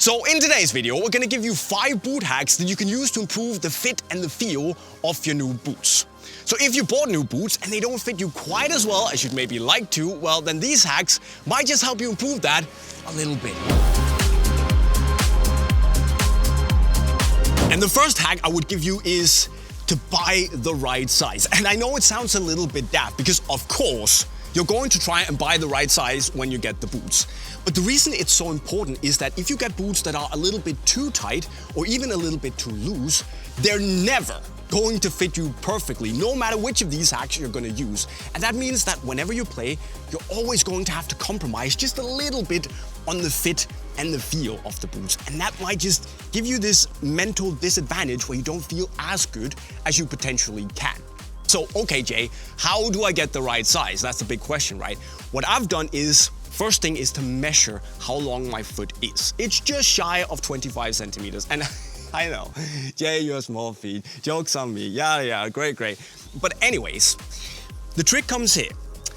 So in today's video, we're gonna give you 5 boot hacks that you can use to improve the fit and the feel of your new boots. So if you bought new boots and they don't fit you quite as well as you'd maybe like to, well then these hacks might just help you improve that a little bit. And the first hack I would give you is to buy the right size. And I know it sounds a little bit daft because of course, you're going to try and buy the right size when you get the boots. But the reason it's so important is that if you get boots that are a little bit too tight or even a little bit too loose, they're never going to fit you perfectly, no matter which of these hacks you're going to use. And that means that whenever you play, you're always going to have to compromise just a little bit on the fit and the feel of the boots. And that might just give you this mental disadvantage where you don't feel as good as you potentially can. So, okay, Jay, how do I get the right size? That's the big question, right? What I've done is, first thing is to measure how long my foot is. It's just shy of 25 centimeters. And I know, Jay, you're small feet. Joke's on me. Yeah, great. But anyways, the trick comes here.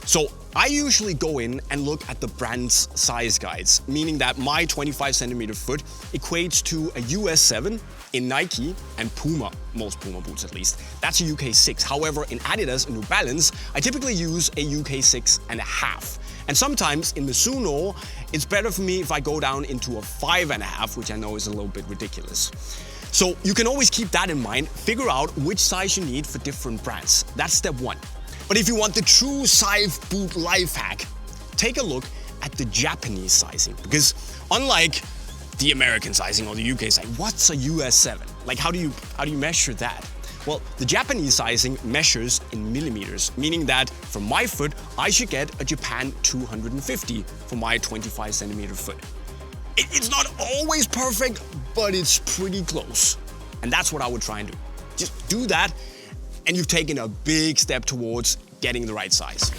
So I usually go in and look at the brand's size guides, meaning that my 25 centimeter foot equates to a US 7 in Nike and Puma, most Puma boots at least. That's a UK 6. However, in Adidas and New Balance, I typically use a UK 6.5. And sometimes in Mizuno, it's better for me if I go down into a 5.5, which I know is a little bit ridiculous. So you can always keep that in mind, figure out which size you need for different brands. That's step 1. But if you want the true size boot life hack, take a look at the Japanese sizing. Because unlike the American sizing or the UK sizing, what's a US 7? Like how do you measure that? Well, the Japanese sizing measures in millimeters, meaning that for my foot, I should get a Japan 250 for my 25 centimeter foot. It's not always perfect, but it's pretty close. And that's what I would try and do. Just do that, and you've taken a big step towards getting the right size.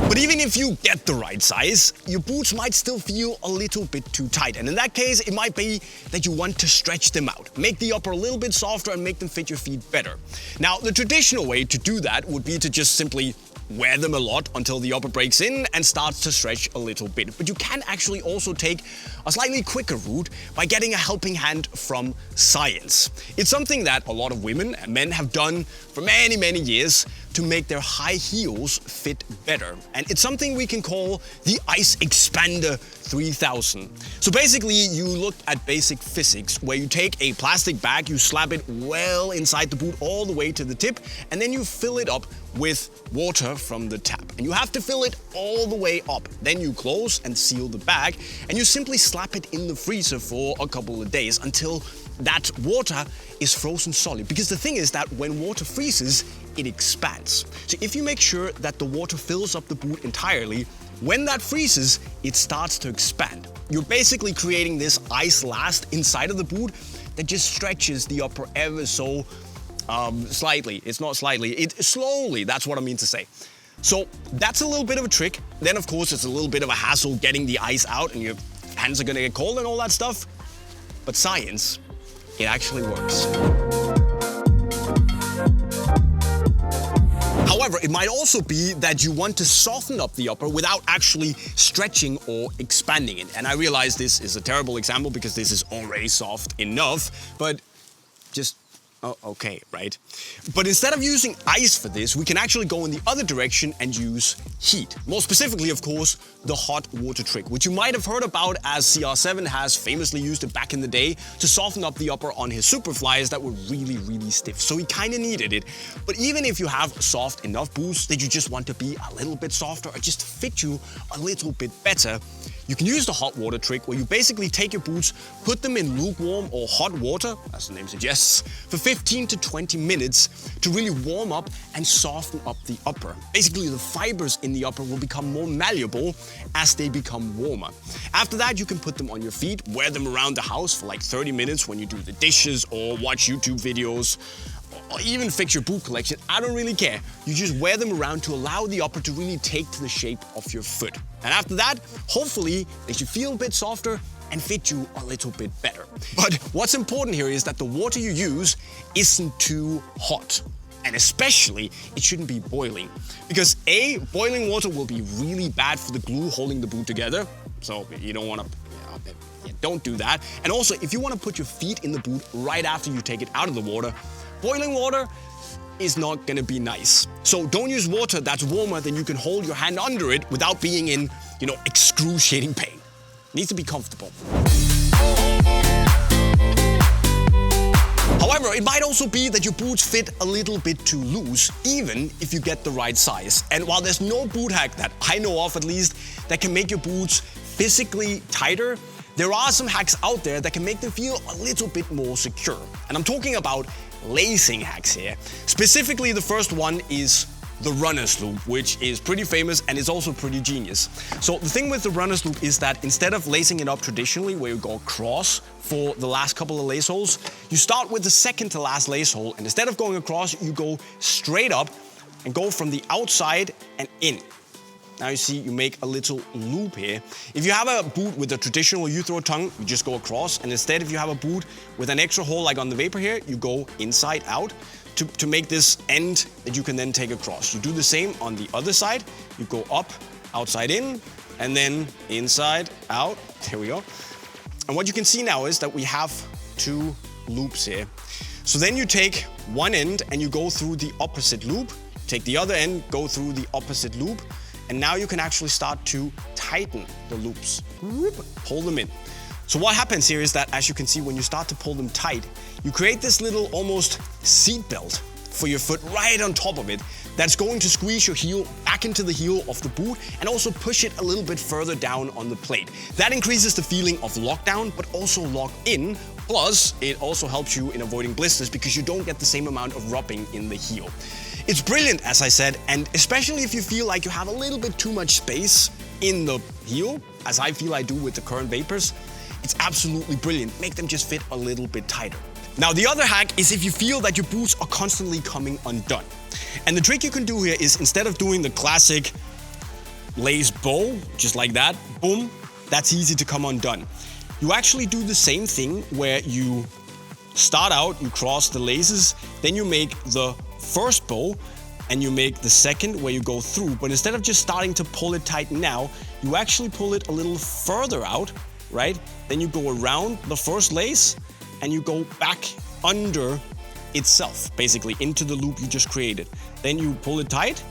But even if you get the right size, your boots might still feel a little bit too tight. And in that case, it might be that you want to stretch them out, make the upper a little bit softer and make them fit your feet better. Now, the traditional way to do that would be to just simply wear them a lot until the upper breaks in and starts to stretch a little bit. But you can actually also take a slightly quicker route by getting a helping hand from science. It's something that a lot of women and men have done for many, many years to make their high heels fit better. And it's something we can call the Ice Expander 3000. So basically, you look at basic physics where you take a plastic bag, you slap it well inside the boot all the way to the tip, and then you fill it up with water from the tap. And you have to fill it all the way up. Then you close and seal the bag, and you simply slap it in the freezer for a couple of days until that water is frozen solid. Because the thing is that when water freezes, it expands. So if you make sure that the water fills up the boot entirely, when that freezes, it starts to expand. You're basically creating this ice last inside of the boot that just stretches the upper ever so slightly. It's not slightly, it's slowly. That's what I mean to say. So that's a little bit of a trick. Then of course it's a little bit of a hassle getting the ice out and your hands are gonna get cold and all that stuff. But science, it actually works. However, it might also be that you want to soften up the upper without actually stretching or expanding it. And I realize this is a terrible example because this is already soft enough, but just okay, right? But instead of using ice for this, we can actually go in the other direction and use heat. More specifically, of course, the hot water trick, which you might have heard about as CR7 has famously used it back in the day to soften up the upper on his Superflies that were really, really stiff. So he kind of needed it. But even if you have soft enough boots that you just want to be a little bit softer or just fit you a little bit better, you can use the hot water trick where you basically take your boots, put them in lukewarm or hot water, as the name suggests, for 15 to 20 minutes to really warm up and soften up the upper. Basically, the fibers in the upper will become more malleable as they become warmer. After that, you can put them on your feet, wear them around the house for like 30 minutes when you do the dishes or watch YouTube videos, or even fix your boot collection. I don't really care. You just wear them around to allow the upper to really take to the shape of your foot. And after that, hopefully, they should feel a bit softer and fit you a little bit better. But what's important here is that the water you use isn't too hot. And especially, it shouldn't be boiling. Because A, boiling water will be really bad for the glue holding the boot together. So you don't want to, don't do that. And also, if you want to put your feet in the boot right after you take it out of the water, boiling water is not gonna be nice. So don't use water that's warmer than you can hold your hand under it without being in, excruciating pain. It needs to be comfortable. However, it might also be that your boots fit a little bit too loose, even if you get the right size. And while there's no boot hack that I know of at least that can make your boots physically tighter, there are some hacks out there that can make them feel a little bit more secure. And I'm talking about lacing hacks here. Specifically, the first one is the runner's loop, which is pretty famous and is also pretty genius. So the thing with the runner's loop is that instead of lacing it up traditionally, where you go across for the last couple of lace holes, you start with the second to last lace hole, and instead of going across, you go straight up and go from the outside and in. Now you see, you make a little loop here. If you have a boot with a traditional U-throw tongue, you just go across. And instead, if you have a boot with an extra hole like on the Vapor here, you go inside out to make this end that you can then take across. You do the same on the other side. You go up, outside in, and then inside out. There we go. And what you can see now is that we have two loops here. So then you take one end and you go through the opposite loop. Take the other end, go through the opposite loop. And now you can actually start to tighten the loops. Pull them in. So what happens here is that, as you can see, when you start to pull them tight, you create this little almost seat belt for your foot right on top of it that's going to squeeze your heel back into the heel of the boot and also push it a little bit further down on the plate. That increases the feeling of lockdown, but also lock in. Plus, it also helps you in avoiding blisters because you don't get the same amount of rubbing in the heel. It's brilliant, as I said, and especially if you feel like you have a little bit too much space in the heel, as I feel I do with the current Vapors, it's absolutely brilliant. Make them just fit a little bit tighter. Now, the other hack is if you feel that your boots are constantly coming undone. And the trick you can do here is, instead of doing the classic lace bow, just like that, boom, that's easy to come undone. You actually do the same thing where you start out, you cross the laces, then you make the first bow and you make the second where you go through. But instead of just starting to pull it tight now, you actually pull it a little further out, right? Then you go around the first lace and you go back under itself, basically into the loop you just created. Then you pull it tight,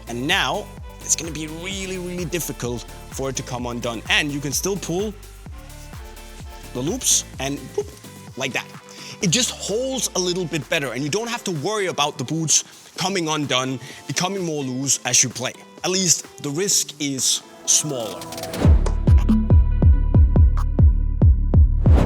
and now it's gonna be really, really difficult for it to come undone. And you can still pull the loops and whoop, like that. It just holds a little bit better, and you don't have to worry about the boots coming undone, becoming more loose as you play. At least the risk is smaller.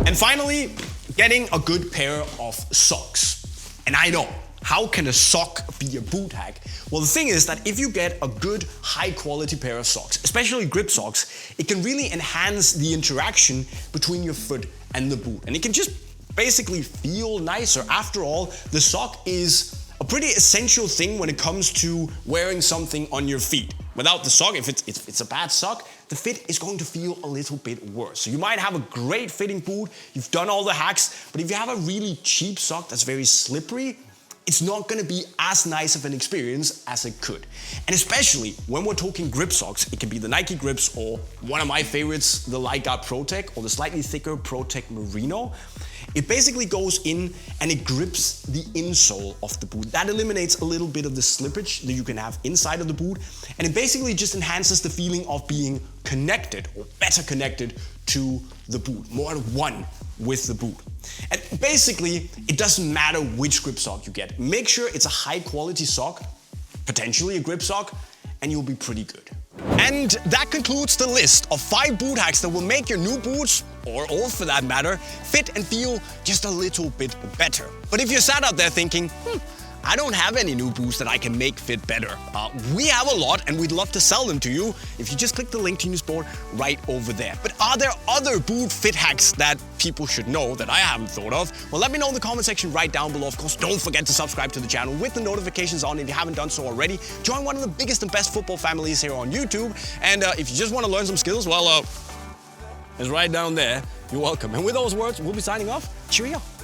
And finally, getting a good pair of socks. And I know, how can a sock be a boot hack? Well, the thing is that if you get a good, high-quality pair of socks, especially grip socks, it can really enhance the interaction between your foot and the boot. And it can just basically feel nicer. After all, the sock is a pretty essential thing when it comes to wearing something on your feet. Without the sock, if it's a bad sock, the fit is going to feel a little bit worse. So you might have a great fitting boot, you've done all the hacks, but if you have a really cheap sock that's very slippery, it's not gonna be as nice of an experience as it could. And especially when we're talking grip socks, it can be the Nike grips or one of my favorites, the Lightguard ProTech or the slightly thicker ProTech Merino. It basically goes in and it grips the insole of the boot. That eliminates a little bit of the slippage that you can have inside of the boot, and it basically just enhances the feeling of being connected or better connected to the boot, more at one with the boot. And basically, it doesn't matter which grip sock you get. Make sure it's a high quality sock, potentially a grip sock, and you'll be pretty good. And that concludes the list of 5 boot hacks that will make your new boots, or old for that matter, fit and feel just a little bit better. But if you're sat out there thinking, I don't have any new boots that I can make fit better, we have a lot and we'd love to sell them to you if you just click the link to Unisport right over there. But are there other boot fit hacks that people should know that I haven't thought of? Well, let me know in the comment section right down below. Of course, don't forget to subscribe to the channel with the notifications on if you haven't done so already. Join one of the biggest and best football families here on YouTube. And if you just want to learn some skills, well, it's right down there. You're welcome. And with those words, we'll be signing off. Cheerio.